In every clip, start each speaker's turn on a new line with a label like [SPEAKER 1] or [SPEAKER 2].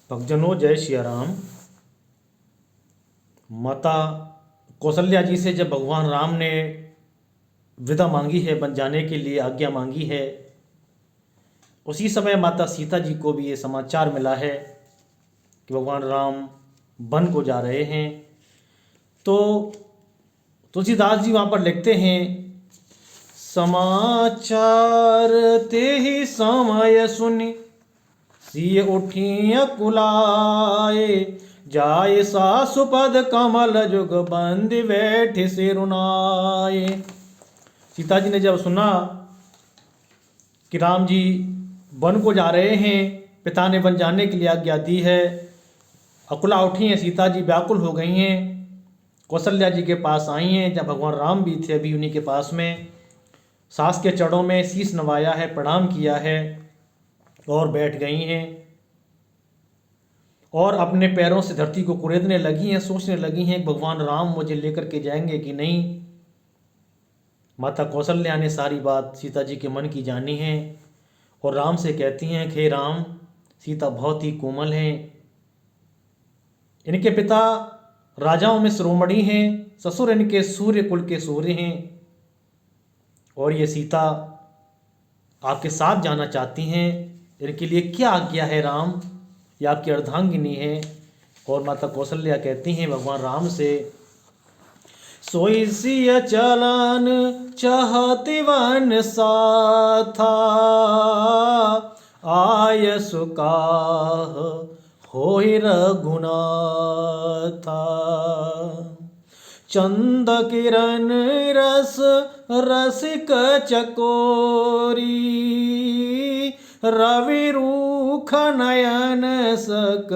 [SPEAKER 1] भक्तजनों, जय सिया राम। माता कौशल्या जी से जब भगवान राम ने विदा मांगी है, बन जाने के लिए आज्ञा मांगी है, उसी समय माता सीता जी को भी ये समाचार मिला है कि भगवान राम वन को जा रहे हैं। तो तुलसीदास जी वहाँ पर लिखते हैं, समाचार ते ही समय सुनि सिय उठी कुलाए, जाय सासुपद कमल जुग बंद बैठ सिरुनाए। सीता जी ने जब सुना कि राम जी वन को जा रहे हैं, पिता ने वन जाने के लिए आज्ञा दी है, अकुला उठी हैं सीता जी, व्याकुल हो गई हैं, कौशल्या जी के पास आई हैं। जब भगवान राम भी थे अभी उन्हीं के पास में, सास के चरणों में शीश नवाया है, प्रणाम किया है और बैठ गई हैं और अपने पैरों से धरती को कुरेदने लगी हैं, सोचने लगी हैं कि भगवान राम मुझे लेकर के जाएंगे कि नहीं। माता कौशल्या ने सारी बात सीता जी के मन की जानी है और राम से कहती हैं कि हे राम, सीता बहुत ही कोमल हैं, इनके पिता राजाओं में शिरोमणि हैं, ससुर इनके सूर्य कुल के सूर्य हैं और ये सीता आपके साथ जाना चाहती हैं, इनके लिए क्या आज्ञा है राम, ये आपकी अर्धांगिनी है। और माता कौशल्या कहती हैं भगवान राम से, सोई सिय चलन चाहति वन साथा, आय सुकाह होई रघुनाथा, चंद किरण रस रसिक चकोरी, रवि रूख नयन सक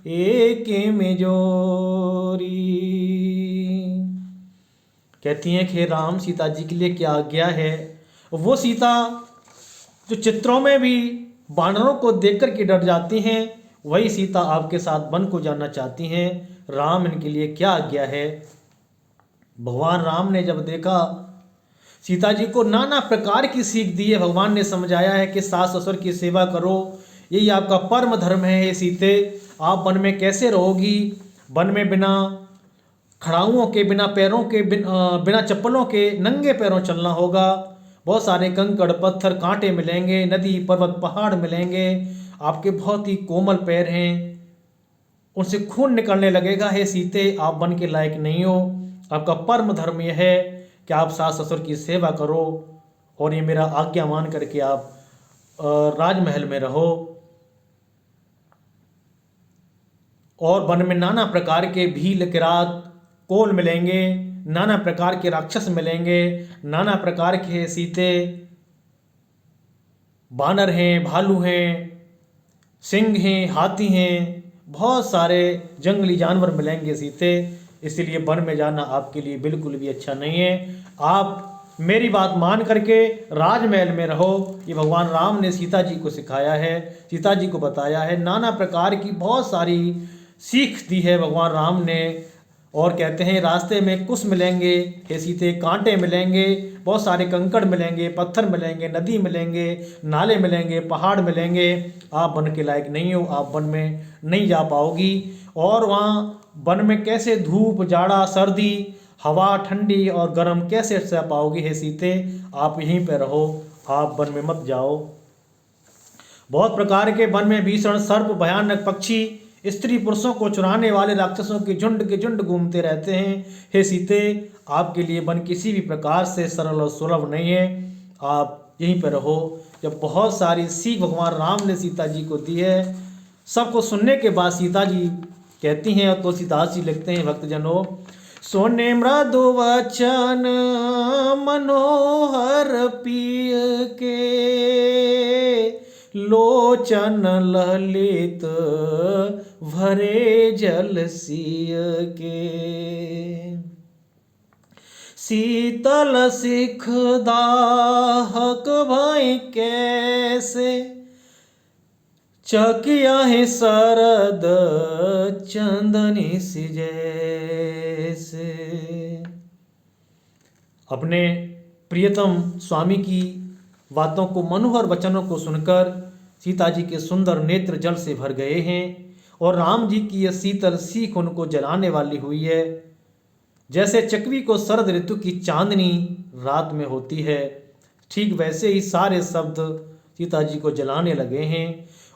[SPEAKER 1] एक मिजोरी। कहती हैं कि राम, सीता जी के लिए क्या आज्ञा है। वो सीता जो चित्रों में भी वानरों को देख कर के डर जाती हैं, वही सीता आपके साथ वन को जाना चाहती हैं। राम, इनके लिए क्या आज्ञा है। भगवान राम ने जब देखा सीता जी को, नाना प्रकार की सीख दी है, भगवान ने समझाया है कि सास ससुर की सेवा करो, यही आपका परम धर्म है। हे सीते, आप वन में कैसे रहोगी, वन में बिना खड़ाऊओं के, बिना पैरों के, बिना चप्पलों के नंगे पैरों चलना होगा। बहुत सारे कंकड़ पत्थर कांटे मिलेंगे, नदी पर्वत पहाड़ मिलेंगे, आपके बहुत ही कोमल पैर हैं, उनसे खून निकलने लगेगा। हे सीते, आप वन के लायक नहीं हो। आपका परम धर्म यह है कि आप सास ससुर की सेवा करो और ये मेरा आज्ञा मान करके आप राजमहल में रहो। और वन में नाना प्रकार के भील किरात कोल मिलेंगे, नाना प्रकार के राक्षस मिलेंगे, नाना प्रकार के सीते बानर हैं, भालू हैं, सिंह हैं, हाथी हैं, बहुत सारे जंगली जानवर मिलेंगे सीते। इसलिए वन में जाना आपके लिए बिल्कुल भी अच्छा नहीं है। आप मेरी बात मान करके राजमहल में रहो। ये भगवान राम ने सीता जी को सिखाया है, सीता जी को बताया है, नाना प्रकार की बहुत सारी सीख दी है भगवान राम ने। और कहते हैं रास्ते में कुछ मिलेंगे, हे सीते, कांटे मिलेंगे, बहुत सारे कंकड़ मिलेंगे, पत्थर मिलेंगे, नदी मिलेंगे, नाले मिलेंगे, पहाड़ मिलेंगे। आप वन के लायक नहीं हो, आप वन में नहीं जा पाओगी। और वहाँ वन में कैसे धूप, जाड़ा, सर्दी, हवा ठंडी और गर्म कैसे सह पाओगी। हे सीते, आप यहीं पर रहो, आप वन में मत जाओ। बहुत प्रकार के वन में भीषण सर्प, भयानक पक्षी, स्त्री पुरुषों को चुराने वाले राक्षसों के झुंड घूमते रहते हैं। हे सीते, आपके लिए वन किसी भी प्रकार से सरल और सुलभ नहीं है, आप यहीं पर रहो। जब बहुत सारी सीख भगवान राम ने सीता जी को दी है, सबको सुनने के बाद सीता जी कहती हैं, और तुलसीदास जी लिखते हैं, भक्तजनों, सोने मृदु वचन मनोहर पिय के, लोचन ललित भरे जल सिय के, शीतल सिख दाहक भई कैसे, चकिया है शरद चंदनी सी जैसे। अपने प्रियतम स्वामी की बातों को, मनोहर वचनों को सुनकर सीता जी के सुंदर नेत्र जल से भर गए हैं और राम जी की यह शीतल सीख उनको जलाने वाली हुई है। जैसे चकवी को शरद ऋतु की चांदनी रात में होती है, ठीक वैसे ही सारे शब्द सीता जी को जलाने लगे हैं।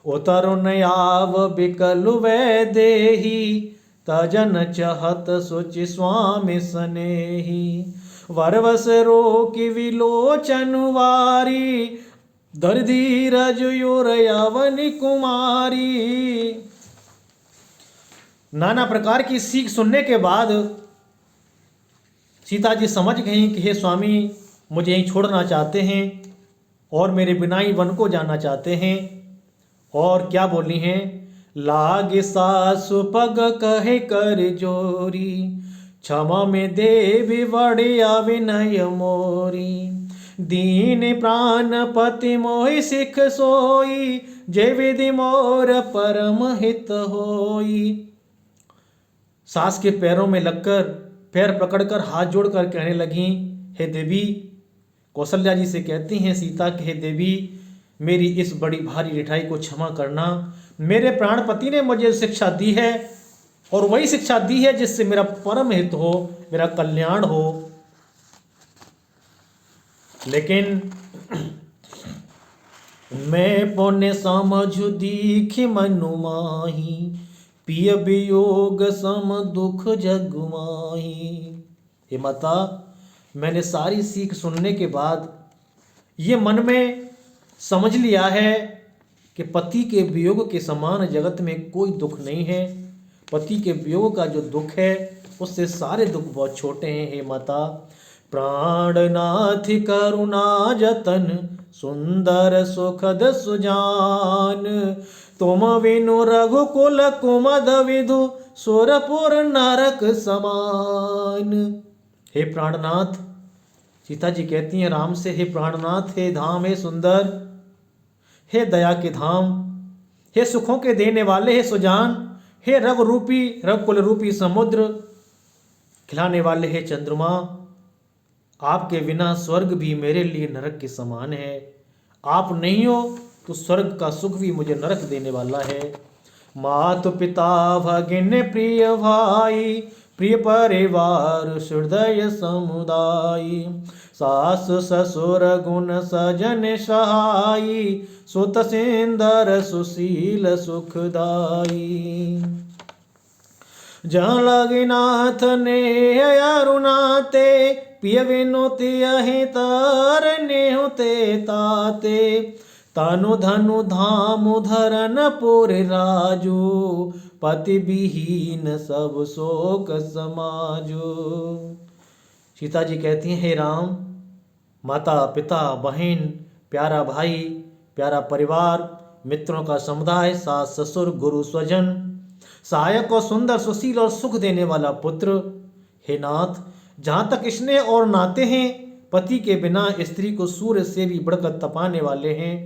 [SPEAKER 1] उतरुन आव बिकल वै देही, तजन चहत सोचि स्वामी स्नेही। वरवस रोकि विलोचन वारी, धर धीरज योर यवनि कुमारी। नाना प्रकार की सीख सुनने के बाद सीता जी समझ गई कि हे स्वामी, मुझे यहीं छोड़ना चाहते हैं और मेरे बिना ही वन को जाना चाहते हैं। और क्या बोली हैं? लाग सासु पग कहे कर जोरी, क्षमा में देवी बड़िया विनय मोरी। दीन प्राण पति मोहि सिख सोई, जय विधि मोर परम हित होई। सास के पैरों में लगकर पैर पकड़कर हाथ जोड़कर कहने लगी, हे देवी, कौशल्या जी से कहती हैं सीता कि हे देवी, मेरी इस बड़ी भारी रिठाई को क्षमा करना। मेरे प्राणपति ने मुझे शिक्षा दी है और वही शिक्षा दी है जिससे मेरा परम हित हो, मेरा कल्याण हो। लेकिन मैं पुण्य समझ दीख मनु माही, पिय वियोग सम दुख जग माही। हे माता, मैंने सारी सीख सुनने के बाद ये मन में समझ लिया है कि पति के वियोग के समान जगत में कोई दुख नहीं है। पति के वियोग का जो दुख है उससे सारे दुख बहुत छोटे हैं। हे माता, प्राणनाथ करुणा जतन, सुंदर सुखद सुजान। तुम विनु रघुकुल कुमद विधु, सुरपुर नरक समान। हे प्राणनाथ, सीता जी कहती हैं राम से, हे प्राणनाथ, हे धाम, हे सुंदर, हे दया के धाम, हे सुखों के देने वाले, हे सुजान, हे रघु रूपी रघुकुल रूपी समुद्र खिलाने वाले, हे चंद्रमा, आपके बिना स्वर्ग भी मेरे लिए नरक के समान है। आप नहीं हो तो स्वर्ग का सुख भी मुझे नरक देने वाला है। मात पिता भगिन प्रिय भाई, प्रिय परिवार हृदय समुदायी। सास ससुर गुण सजन सहाई, सुत सिंदर सुशील सुखदाई। जहाँ लगे नाथ ने अरुणाते, पिय विनोती अहि तरने होते ताते। तनु धनु धाम धरन पुर राजू, पति विहीन सब शोक समाजो। सीता जी कहती हैं, हे राम, माता पिता बहन, प्यारा भाई, प्यारा परिवार, मित्रों का समुदाय, सास ससुर गुरु स्वजन, सहायक और सुंदर सुशील और सुख देने वाला पुत्र। हे नाथ, जहाँ तक स्नेह और नाते हैं, पति के बिना स्त्री को सूर्य से भी बढ़कर तपाने वाले हैं।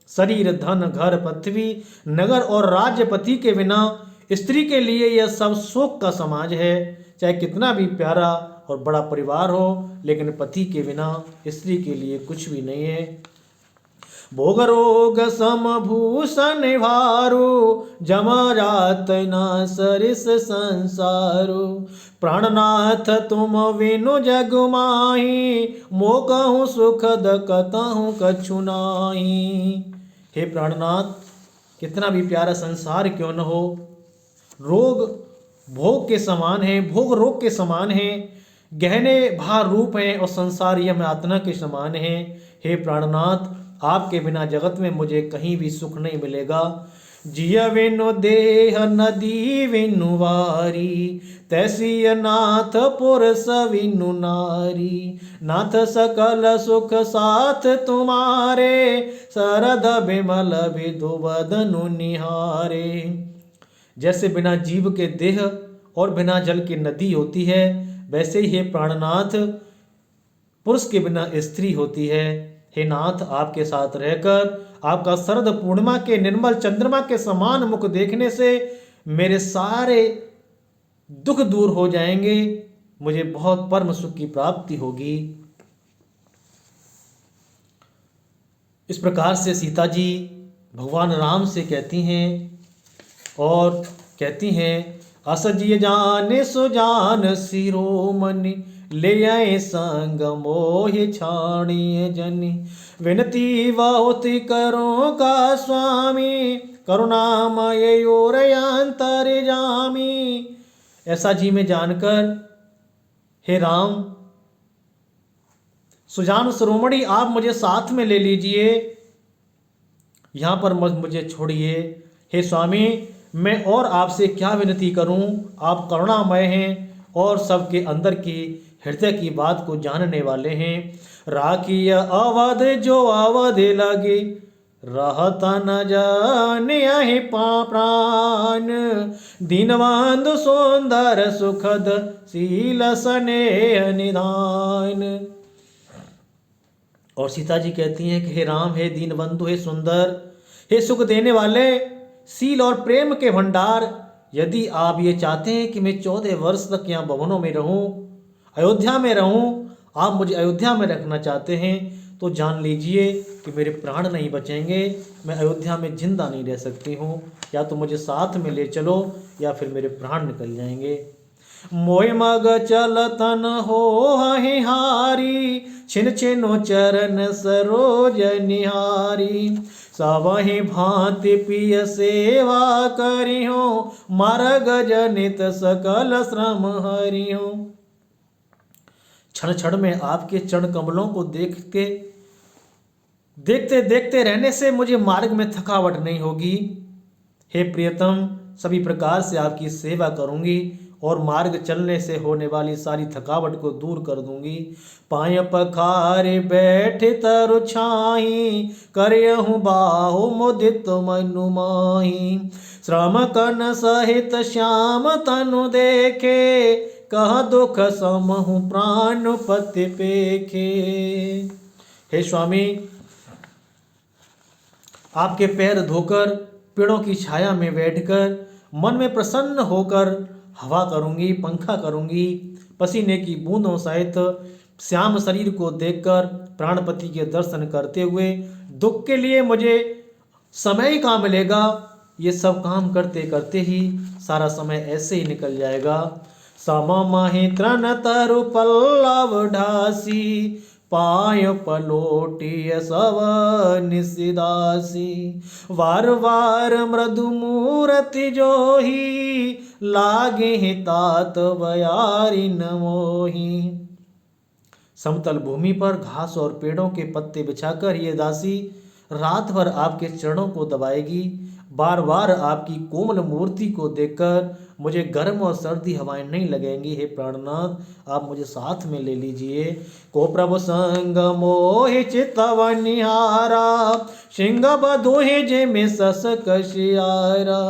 [SPEAKER 1] शरीर धन घर पृथ्वी नगर और राज्य पति के बिना स्त्री के लिए यह सब शोक का समाज है। चाहे कितना भी प्यारा और बड़ा परिवार हो, लेकिन पति के बिना स्त्री के लिए कुछ भी नहीं है। भोग रोग समभूषण भारो, जमरात न सरिस संसारो। प्राणनाथ तुम विनु जग माही, मोकहु सुखद कतहु कछु नाही। हे प्राणनाथ, कितना भी प्यारा संसार क्यों न हो, रोग भोग के समान है, भोग रोग के समान है, गहने भार रूप हैं और संसार यम यातना के समान है। हे प्राणनाथ, आपके बिना जगत में मुझे कहीं भी सुख नहीं मिलेगा। जिय विनु देह नदी विनु वारी, तैसी नाथ पुरुष विनु नारी। नाथ सकल सुख साथ तुम्हारे, सरद बिमल विधु बदनु निहारे। जैसे बिना जीव के देह और बिना जल की नदी होती है, वैसे ही हे प्राणनाथ, पुरुष के बिना स्त्री होती है। हे नाथ, आपके साथ रहकर आपका शरद पूर्णिमा के निर्मल चंद्रमा के समान मुख देखने से मेरे सारे दुख दूर हो जाएंगे, मुझे बहुत परम सुख की प्राप्ति होगी। इस प्रकार से सीता जी भगवान राम से कहती हैं और कहती हैं, असजिय जाने सुजान शिरोमणि, ले आए संग मोहि छाणिय जनि। विनती बहुत करो का स्वामी, करुणामय और अंतर्यामी। ऐसा जी में जानकर, हे राम सुजान शिरोमणि, आप मुझे साथ में ले लीजिए, यहाँ पर मुझे छोड़िए। हे स्वामी, मैं और आपसे क्या विनती करूं, आप करुणामय हैं और सबके अंदर की हृदय की बात को जानने वाले हैं। राखिय अवध जो अवध लगे, रहता न जाने प्राण। दीनबंधु सुंदर सुखद, शील स्नेह निधान। और सीता जी कहती हैं कि हे राम, हे दीनबंधु, हे सुंदर, हे सुख देने वाले, शील और प्रेम के भंडार, यदि आप ये चाहते हैं कि मैं 14 वर्ष तक यहाँ भवनों में रहूं, अयोध्या में रहूं, आप मुझे अयोध्या में रखना चाहते हैं, तो जान लीजिए कि मेरे प्राण नहीं बचेंगे, मैं अयोध्या में जिंदा नहीं रह सकती हूँ। या तो मुझे साथ में ले चलो या फिर मेरे प्राण निकल जाएंगे। मोय मग चलतन हो हारी, छिन छिनो चरण सरोज निहारी। सबहि भांति पिय सेवा करियो, मार्ग जनित सकल श्रम हरियो। क्षण क्षण में आपके चरण कमलों को देखते देखते रहने से मुझे मार्ग में थकावट नहीं होगी। हे प्रियतम, सभी प्रकार से आपकी सेवा करूंगी और मार्ग चलने से होने वाली सारी थकावट को दूर कर दूंगी। पाय पखारे बैठे तरु छाही, करहु बाहु मुदित मनु माही। श्रम कन सहित श्याम तनु देखे, कह दुख समहु प्राण पति पेखे। हे स्वामी, आपके पैर धोकर पेड़ों की छाया में बैठकर मन में प्रसन्न होकर हवा करूंगी, पंखा करूंगी। पसीने की बूंदों सहित श्याम शरीर को देखकर प्राणपति के दर्शन करते हुए दुख के लिए मुझे समय ही कहाँ मिलेगा। ये सब काम करते करते ही सारा समय ऐसे ही निकल जाएगा। सम माहि तृण तरु पल्लव ढासी, पाय पलोटिय सव निसिदासी। वार वार मृदु मूर्ति जोही, लागे तात बयारी न मोही। समतल भूमि पर घास और पेड़ों के पत्ते बिछाकर ये दासी रात भर आपके चरणों को दबाएगी। बार बार आपकी कोमल मूर्ति को देखकर मुझे गर्म और सर्दी हवाएं नहीं लगेंगी। हे प्राणनाथ, आप मुझे साथ में ले लीजिए। को प्रभु संग मोहि चितव निहारा, सिंह बधोहि जे में सस कशियारा।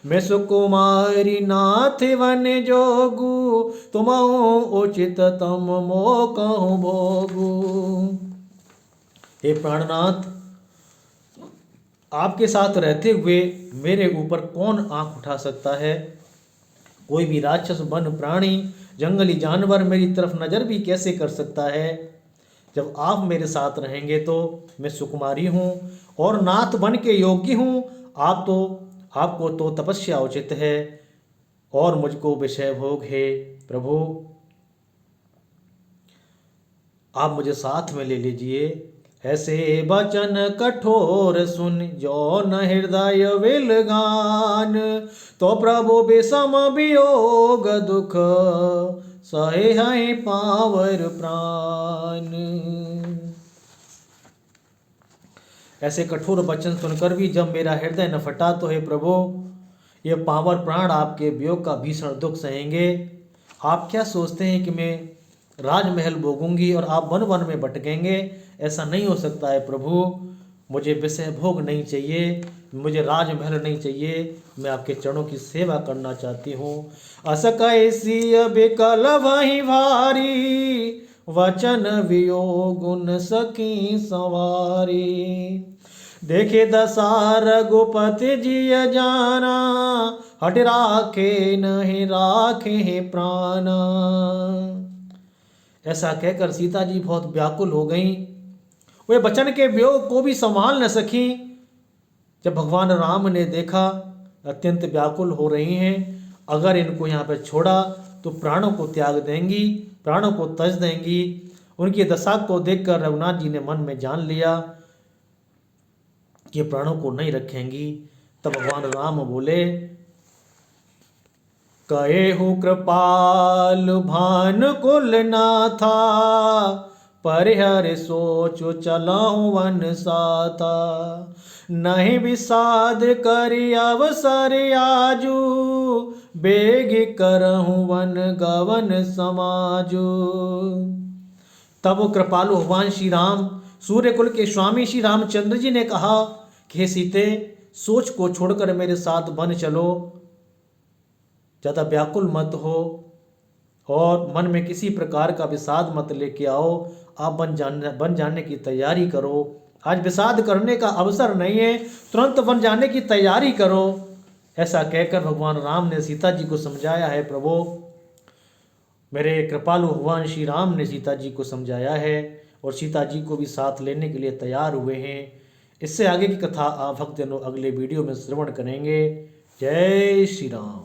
[SPEAKER 1] मैं सुकुमारी नाथ वन जोगू, तुम उचित तम मो कहूँ भोगू। हे प्राणनाथ, आपके साथ रहते हुए मेरे ऊपर कौन आंख उठा सकता है। कोई भी राक्षस, वन प्राणी, जंगली जानवर मेरी तरफ नज़र भी कैसे कर सकता है। जब आप मेरे साथ रहेंगे तो मैं सुकुमारी हूँ और नाथ बन के योग्य हूँ। आपको तो तपस्या उचित है और मुझको विषय भोग है। प्रभु, आप मुझे साथ में ले लीजिए। ऐसे बचन कठोर सुन, जो न हृदय विलगान। तो प्रभु विषम वियोग दुख, सहे हैं पावर प्राण। ऐसे कठोर वचन सुनकर भी जब मेरा हृदय न फटा, तो हे प्रभु, ये पावर प्राण आपके वियोग का भीषण दुख सहेंगे। आप क्या सोचते हैं कि मैं राजमहल भोगूंगी और आप वन वन में भटकेंगे? ऐसा नहीं हो सकता है प्रभु। मुझे विषय भोग नहीं चाहिए, मुझे राजमहल नहीं चाहिए। मैं आपके चरणों की सेवा करना चाहती हूँ। अस कैसी बिकल वही भारी, वचन वियोग सकी सवारी। देखे दशा रघुपति जिय जाना, हट राखे नहीं राखे प्राणा। ऐसा कहकर सीता जी बहुत व्याकुल हो गईं। वे वचन के वियोग को भी संभाल न सकी। जब भगवान राम ने देखा अत्यंत व्याकुल हो रही हैं। अगर इनको यहाँ पर छोड़ा तो प्राणों को त्याग देंगी, प्राणों को त्यज देंगी। उनकी दशा को देखकर रघुनाथ जी ने मन में जान लिया कि प्राणों को नहीं रखेंगी। तब भगवान राम बोले, कहेहु कृपाल भानुकुल नाथा, परिहर सोचो चलहु वन साथा। नहीं विषाद करि अवसर आजू, बेग करहु वन गवन समाजू। तब कृपालु भगवान श्री राम सूर्यकुल के स्वामी श्री रामचंद्र जी ने कहा कि हे सीते, सोच को छोड़कर मेरे साथ वन चलो, ज़्यादा व्याकुल मत हो और मन में किसी प्रकार का विषाद मत लेके आओ। आप बन जाने की तैयारी करो। आज विषाद करने का अवसर नहीं है, तुरंत बन जाने की तैयारी करो। ऐसा कहकर भगवान राम ने सीता जी को समझाया है। प्रभु, मेरे कृपालु भगवान श्री राम ने सीता जी को समझाया है और सीता जी को भी साथ लेने के लिए तैयार हुए हैं। इससे आगे की कथा आप भक्तजनों अगले वीडियो में श्रवण करेंगे। जय श्री राम।